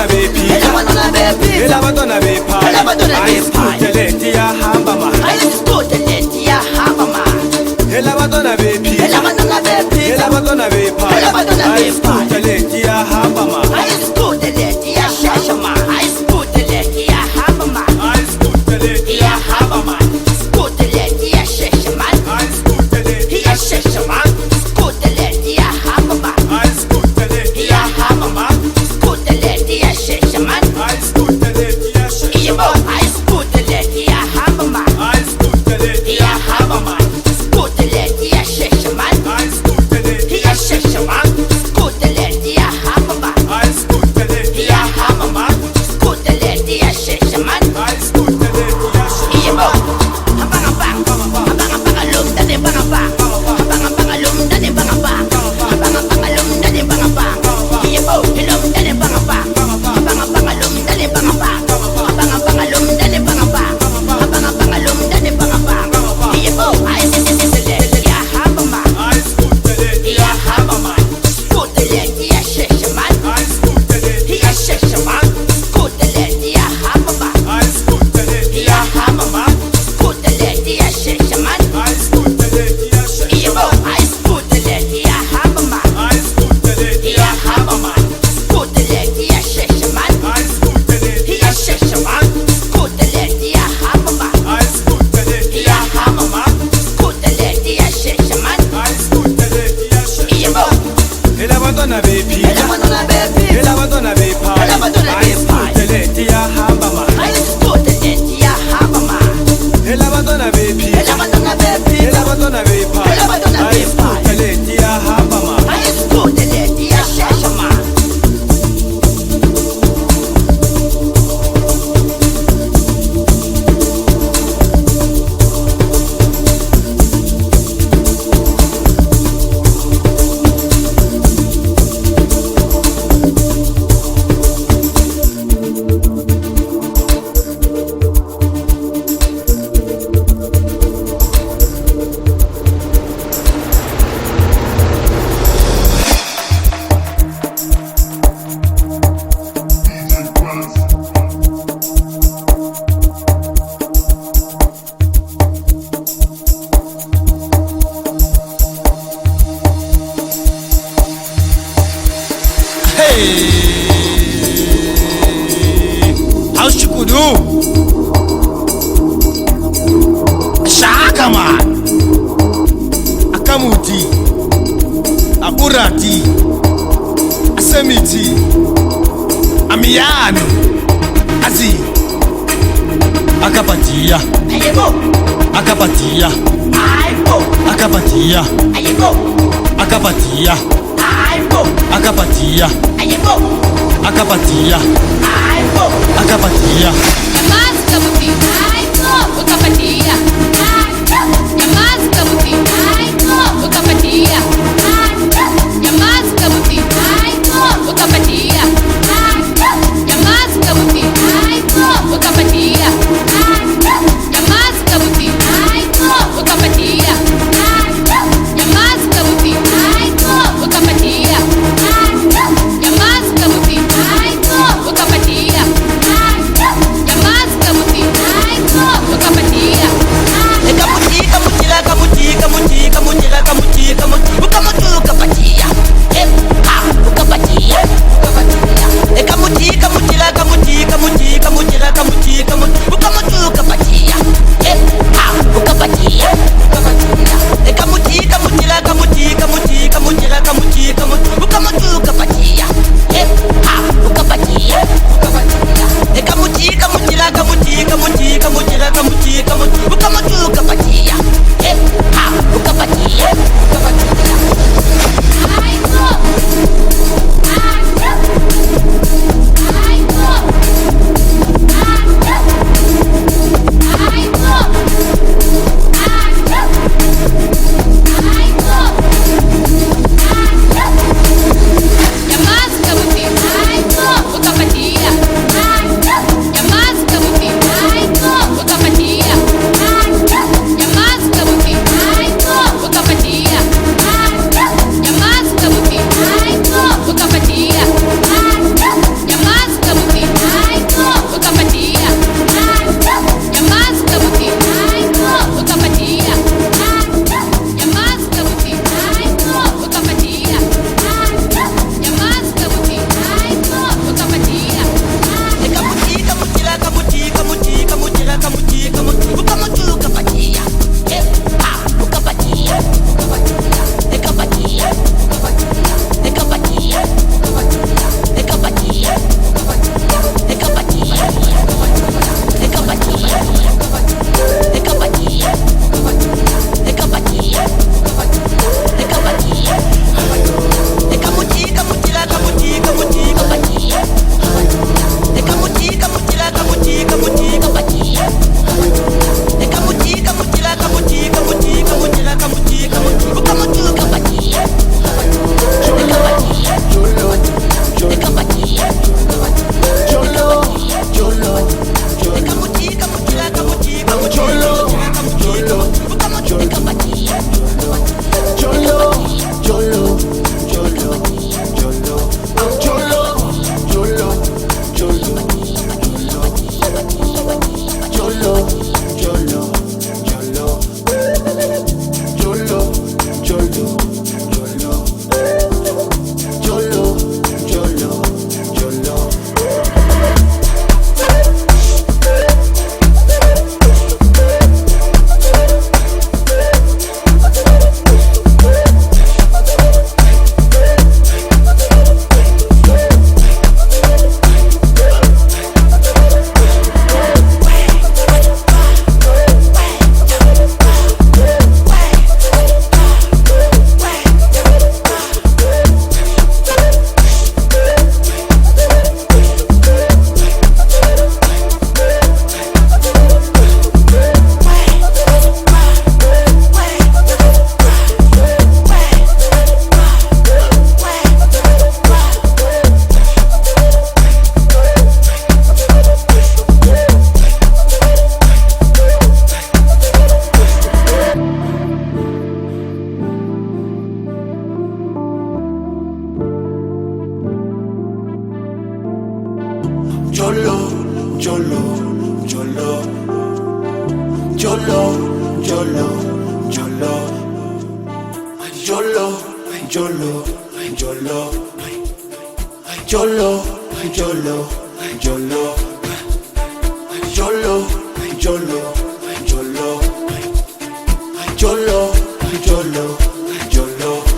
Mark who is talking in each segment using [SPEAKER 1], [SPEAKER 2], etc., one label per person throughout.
[SPEAKER 1] abantwana bephila,
[SPEAKER 2] elabantwana bephila,
[SPEAKER 1] elabantwana bephala,
[SPEAKER 2] elabantwana bephala,
[SPEAKER 1] ayisikude iyahamba ma,
[SPEAKER 2] ayisikude iyahamba ma,
[SPEAKER 1] elabantwana bephila,
[SPEAKER 2] elabantwana bephila,
[SPEAKER 1] elabantwana bephala,
[SPEAKER 2] elabantwana bephala,
[SPEAKER 1] ayisikude iyahamba ma,
[SPEAKER 2] ayisikude iyashesha ma, ayisikude iyahamba ma,
[SPEAKER 1] ayisikude
[SPEAKER 2] iyahamba ma, isikude iyashesha ma,
[SPEAKER 1] ayisikude
[SPEAKER 2] iyashesha ma, isikude iyahamba ma,
[SPEAKER 1] ayisikude
[SPEAKER 2] iyahamba ma, isikude iyashesha ma,
[SPEAKER 1] ayisikude
[SPEAKER 2] iyibo ayisikude iyahamba ma,
[SPEAKER 1] ayisikude
[SPEAKER 2] iyahamba ma, isikude iyashesha ma, iyashesha ma, isikude iyahamba ma,
[SPEAKER 1] ayisikude
[SPEAKER 2] iyahamba ma, isikude iyashesha ma, iyibo hamba hamba lumdane hamba hamba lumdane hamba hamba lumdane hamba iyibo lumdane hamba hamba lumdane hamba hamba lumdane hamba hamba lumdane hamba iyibo ayisikude iyahamba ma, iyahamba ma, isikude iyashesha ma, iyashesha ma, isikude iyahamba ma, iyahamba ma, isikude iyashesha ma, iyibo ayisikude iyahamba ma, iyahamba ma, isikude iyashesha ma, iyashesha ma, isikude iyahamba ma, iyahamba ma, isikude iyashesha ma, iyibo
[SPEAKER 1] elabantwana bephila,
[SPEAKER 2] elabantwana bephila,
[SPEAKER 1] elabantwana bephala,
[SPEAKER 2] elabantwana bephala,
[SPEAKER 1] ayisikude iyahamba ma,
[SPEAKER 2] ayisikude iyahamba ma,
[SPEAKER 1] elabantwana bephila,
[SPEAKER 2] elabantwana bephila,
[SPEAKER 1] elabantwana bephala,
[SPEAKER 2] elabantwana bephala,
[SPEAKER 1] ayisikude iyahamba ma,
[SPEAKER 2] ayisikude iyashesha ma.
[SPEAKER 3] Aushikudu Shaka man Akamuti Akurati Asemiti Amiyano Azi Akapatia
[SPEAKER 2] Ayebo,
[SPEAKER 3] Akapatia
[SPEAKER 2] ayebo,
[SPEAKER 3] Akapatia
[SPEAKER 2] ayebo,
[SPEAKER 3] Akapatia
[SPEAKER 2] ayebo,
[SPEAKER 3] Akapatia
[SPEAKER 2] ayebo,
[SPEAKER 3] Akapatia
[SPEAKER 2] ayebo.
[SPEAKER 3] Akapatia
[SPEAKER 4] Nyamaza kabuti, aiko, ukapatia. Nyamaza kabuti, aiko, ukapatia. Nyamaza kabuti, aiko, ukapatia. Nyamaza kabuti, aiko, ukapatia. Nyamaza kabuti, aiko, ukapatia. Nyamaza kabuti, aiko, ukapatia. Nyamaza kabuti, aiko, ukapatia. Nyamaza kabuti, aiko, ukapatia.
[SPEAKER 1] jolo, jolo, jolo, jolo, jolo, jolo, jolo, jolo, jolo, jolo, jolo.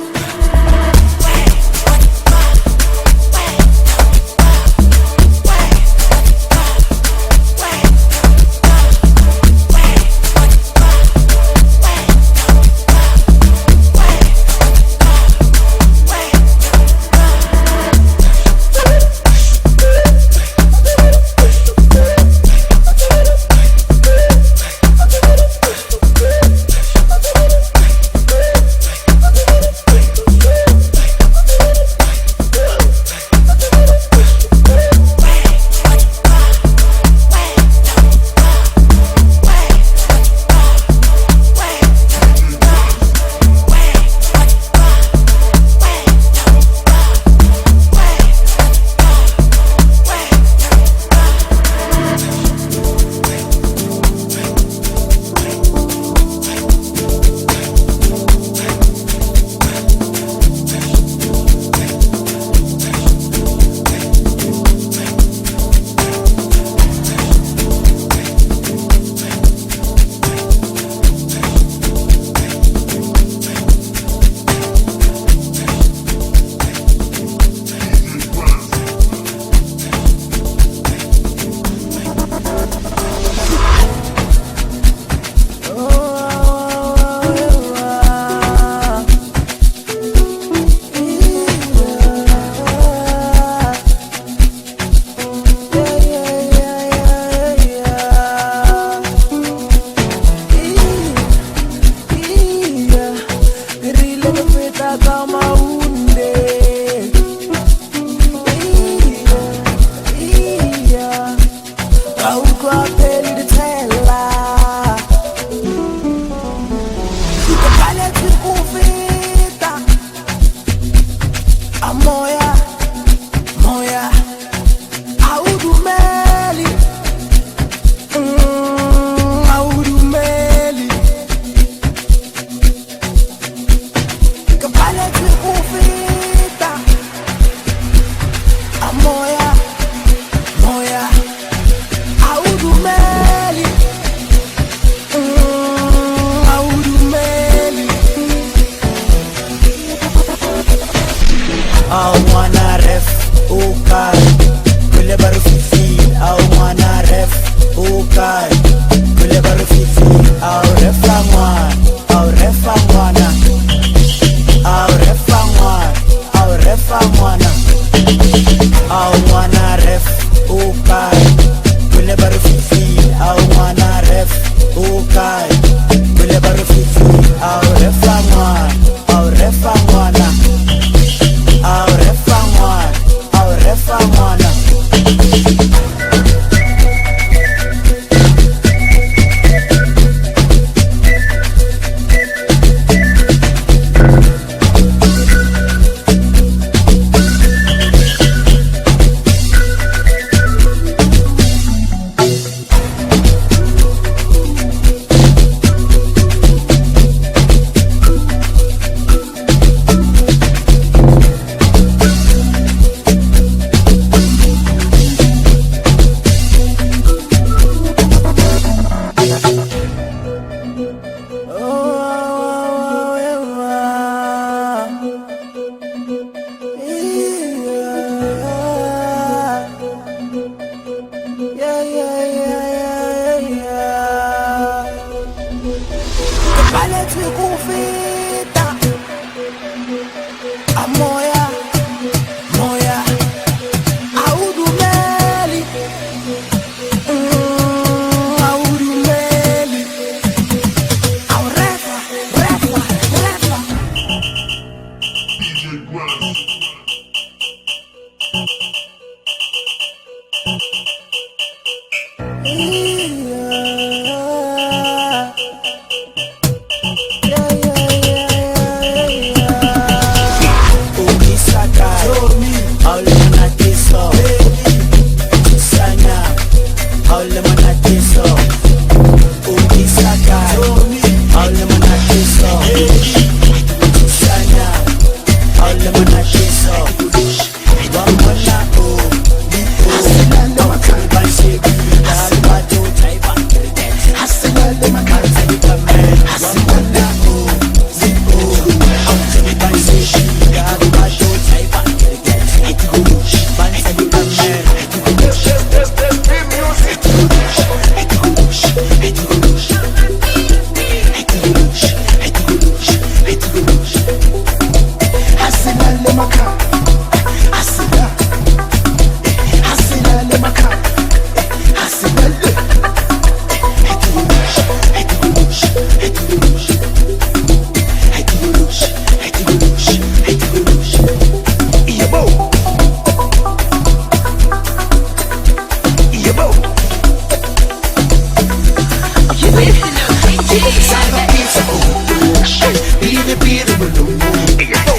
[SPEAKER 1] Bili bili mulumu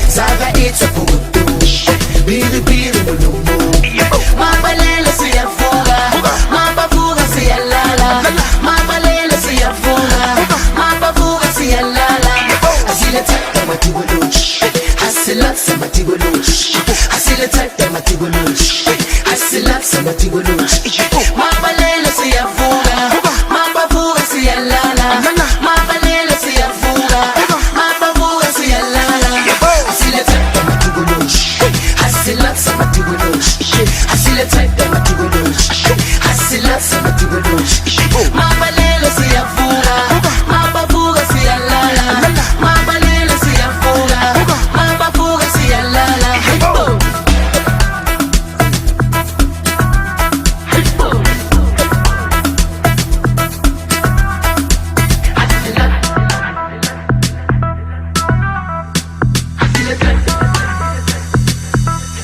[SPEAKER 1] Zaga itsa pugutu Bili bili mulumu Mabalele siyafunga Mabavuga siyalala Mabalele siyafunga Mabavuga siyalala Asile tata matigolosh Hasila samatigolosh Asile tata matigolosh Hasila samatigolosh Mabalele siyafunga Mabavuga siyalala Mabalele siyafunga Mabavuga siyalala Asile tata matigolosh Hasila samatigolosh Asile tata matigolosh Hasila samatigolosh Mabalele siyafunga Mabavuga siyalala Mabalele siyafunga Mabavuga siyalala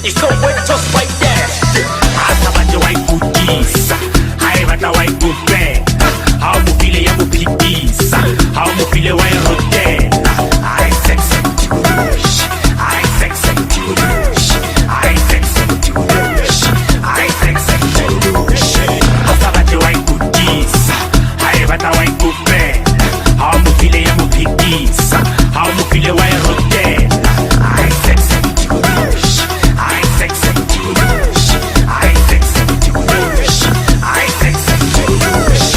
[SPEAKER 5] It's over just like that. Asabanje waikutisa, haivata waikupe. Haumufile ya mupigisa, haumufile wairotena. I sex and tibush, I sex and tibush, I sex and tibush, I sex and tibush. Asabanje waikutisa, haivata waikupe. Haumufile ya mupigisa, haumufile wairotena. I sex and tibush. I sex and tibush, I sex and tibush, I sex and tibush.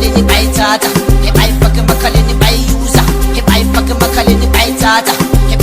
[SPEAKER 2] He buy fucking makalini by user. He buy fucking makalini by tata. He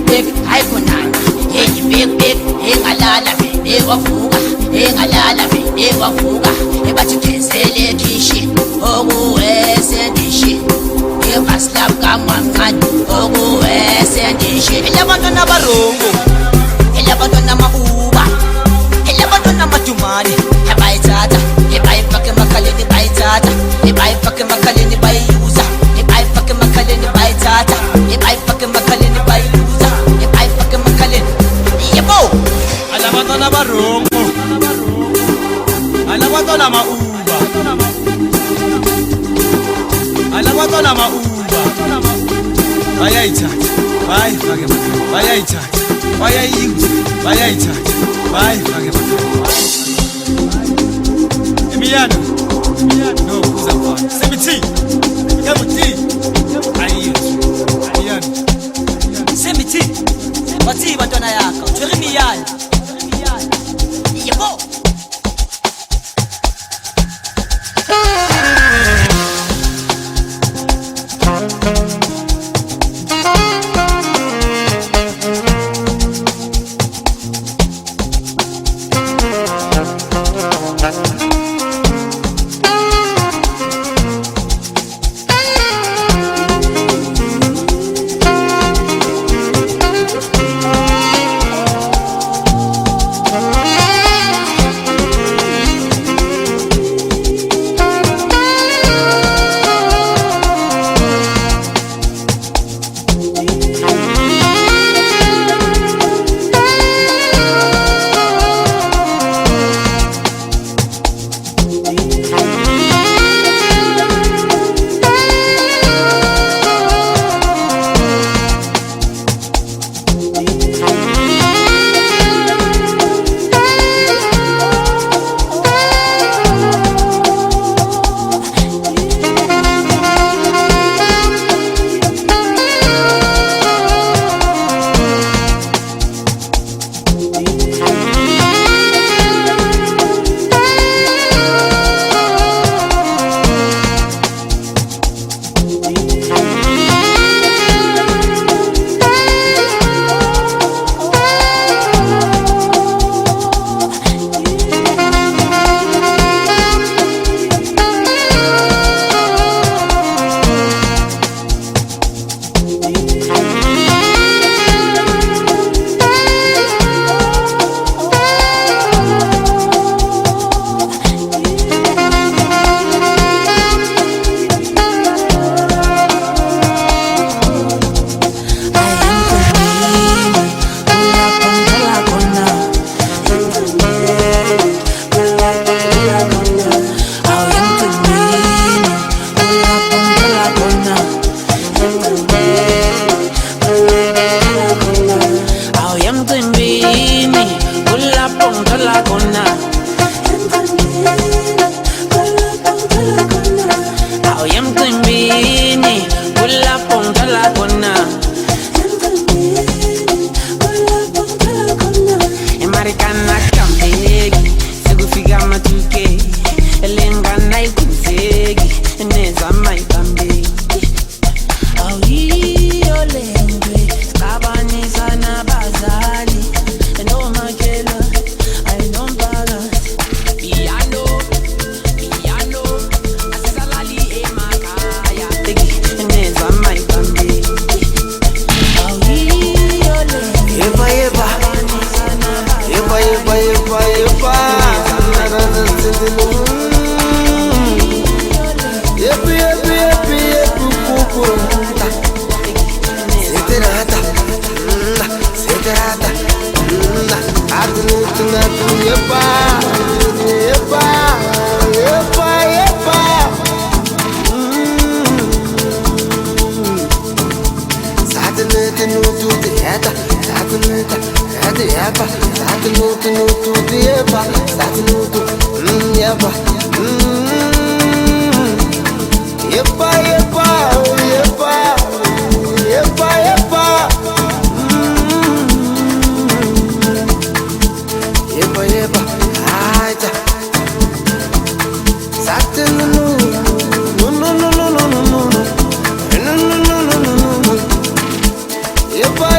[SPEAKER 2] big haikunana Yeji big engalala bene wafuga engalala bene wafuga ebathithezele kishi okuwese ndishi ebaslap kamangani okuwese ndishi elabantwana barongo elabantwana mauba elabantwana matumane abayithatha ebayifake emakhaleni bayithatha ebayifake emakhaleni bayiyuza ebayifake emakhaleni bayithatha ebayifake emakhaleni bayiyuza ebayifake emakhaleni yebo
[SPEAKER 3] Alabantwana barongo alabantwana mauba alabantwana mauba bayayithatha bayifake emakhaleni bayayithatha bayayiyuza bayayithatha bayifake emakhaleni Emiliano no kuzafana Semiti Yamuti Emiliano
[SPEAKER 2] Semiti bathi bantwana yakho Jeremiah yebo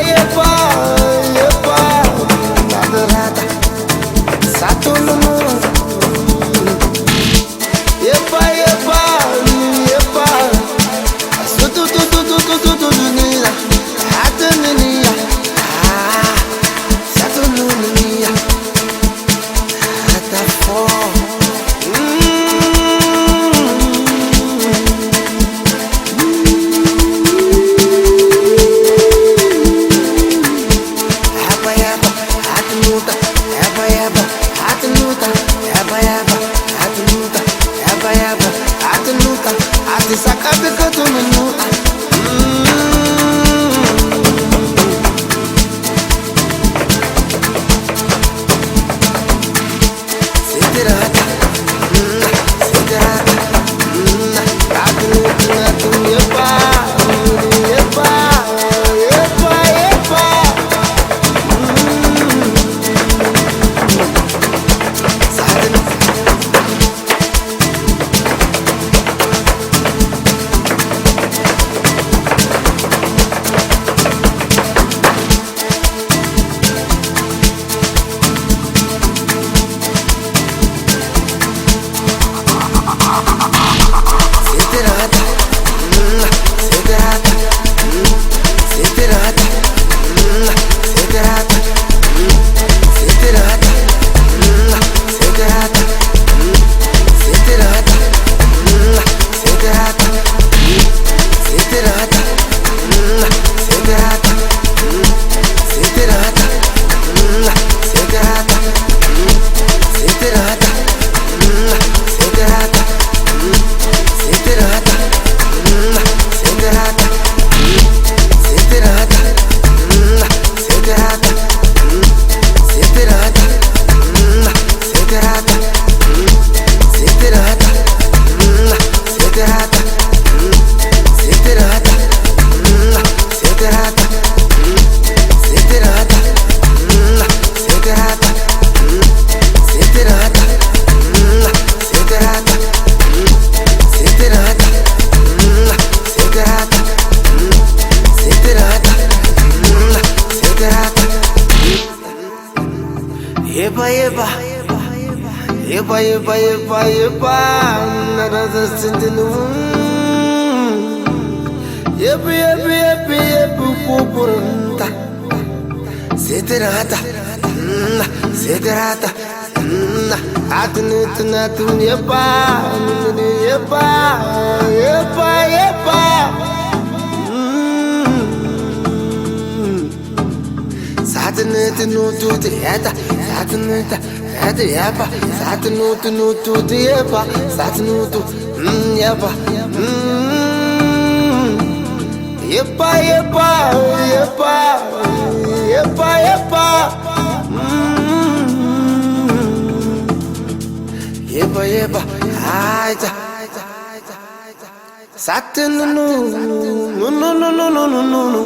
[SPEAKER 1] Yepa Yeba yeba Yeba yeba yeba yeba Naraza sindinu Yeba yeba yeba yeba kuburunta Seterata Seterata Atunu tunatu yeba Yeba Yeba yeba Satanete no to the yata Satanete at the yapa Satanutu no to the yapa Satanutu yapa Yepa yepa yepa Yepa yepa Yepa yepa Aita Satanu no no no no no no no no no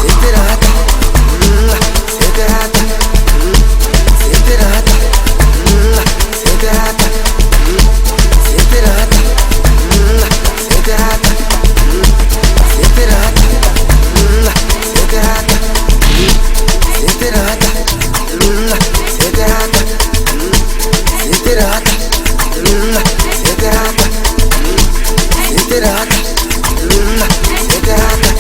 [SPEAKER 1] Seterata Seterata Seterata Seterata Seterata Seterata Seterata Seterata Seterata Seterata Seterata Seterata Seterata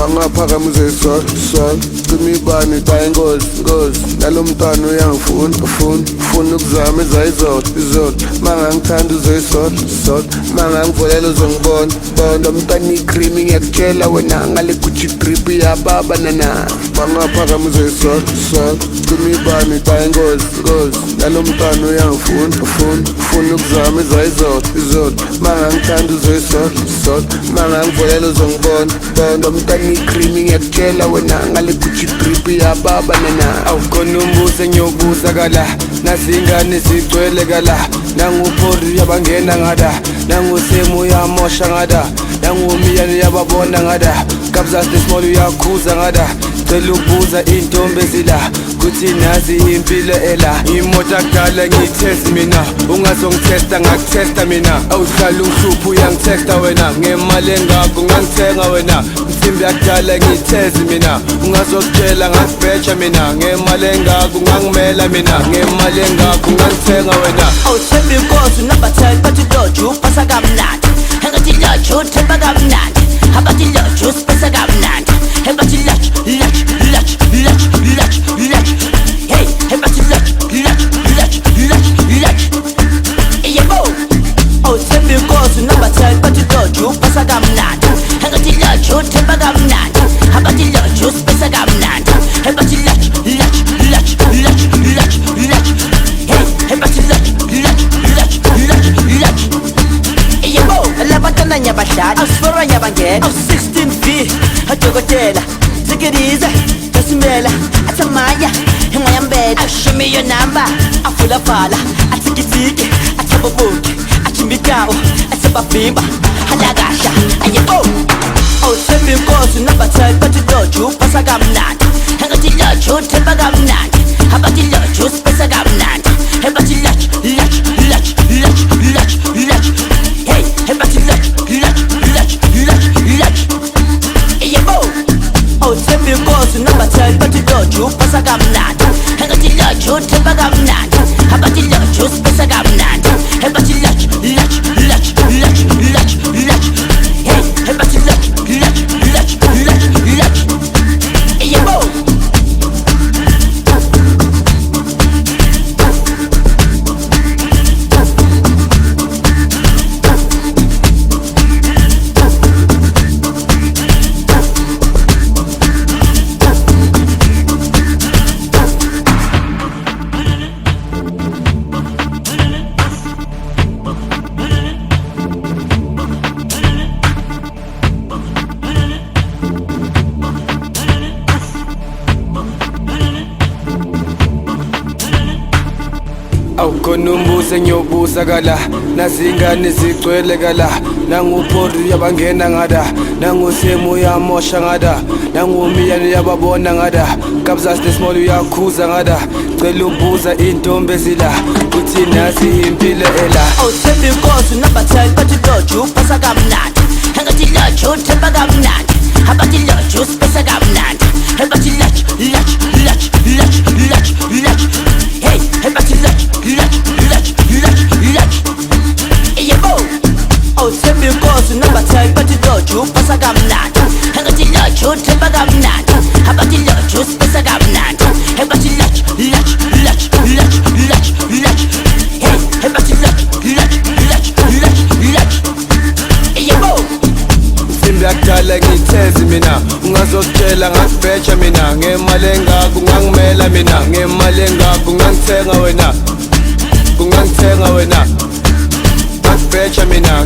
[SPEAKER 1] bangaphakamise sol cima ibani tayingozi nalo mntwana uyangifuna ufuna ukuzama izolo mangangithanda uzoyisol mangangivolela uzongibona lo mntwana icream ngiyakutshela wena ngale Gucci drip yababa nana bangaphakamise sol cima ibani tayingozi nalo mntwana uyangifuna ufuna ukuzama izolo mangangithanda uzoyisol mangangivolela uzongibona lo mntwana icream ngiyakutshela wena ngale Gucci drip yababa nana
[SPEAKER 3] awukhona umbuzo engiyobuza kala nazingane zigcwele kala nangupori yabangena ngada nangusemu uyamosha ngada nangumiyane yababona ngada kabza small uyakhuza ngada cela ukubuza intombi ezila kuthi nazi impilo ela imoto akudala ngiyithesti mina ungazongithesta ngakuthesta mina awuhlala ungihlupha uyangithesta wena ngemali engakho ngangithenga wena msimbi yakudala ngiyithezi mina ungazokutshela ngakubheja mina ngemali engakho ngangimela mina ngemali engakho ngangithenga wena
[SPEAKER 2] awuthemba inkosi unabatheli bathi loju upasa kamnandi engathi loju uthemba kamnandi abathi loju usipesa kamnandi engathi loju hey engathi loju yebo awuthemba inkosi unabatheli bathi loju upasa kamnandi engathi loju uthemba kamnandi abathi loju usipesa kamnandi engathi loju hey engathi yebo labantwana nyabadlali awusifora nyabangena awu-16V adokotela zikiriza kasimela athamaya engoyambela ashimiyo namba afulavala atsikitsiki athaboboki achimbikawo atsabavimba halakasha ayebo awuthemba inkosi nabatheli bathi loju upasa kamnandi engathi loju uthemba kamnandi abathi loju usipesa kamnandi engathi loju hey engathi yebo awuthemba inkosi nabatheli bathi loju upasa kamnandi engathi loju uthemba kamnandi abathi loju usipesa kamnandi engathi loju hey engathi yebo
[SPEAKER 3] awukhona umbuzo engiyobuza kala nazingane zigcwele kala nangupori yabangena ngada nangusemu uyamosha ngada nangumiyane yababona ngada kabza small uyakhuza ngada cela ukubuza intombi ezila kuthi nazi impilo ela
[SPEAKER 2] awuthemba inkosi nabatheli bathi loju upasa kamnandi engathi loju uthemba kamnandi abathi loju usipesa kamnandi engathi loju hey engathi yebo awuthemba inkosi nabatheli bathi loju upasa kamnandi engathi loju uthemba kamnandi abathi loju usipesa kamnandi engathi loju hey engathi yebo
[SPEAKER 3] msimbi yakudala ngiyithezi mina ungazokutshela ngakubheja mina ngemali engakho ngangimela mina ngemali engakho ngangithenga wena ngakubheja mina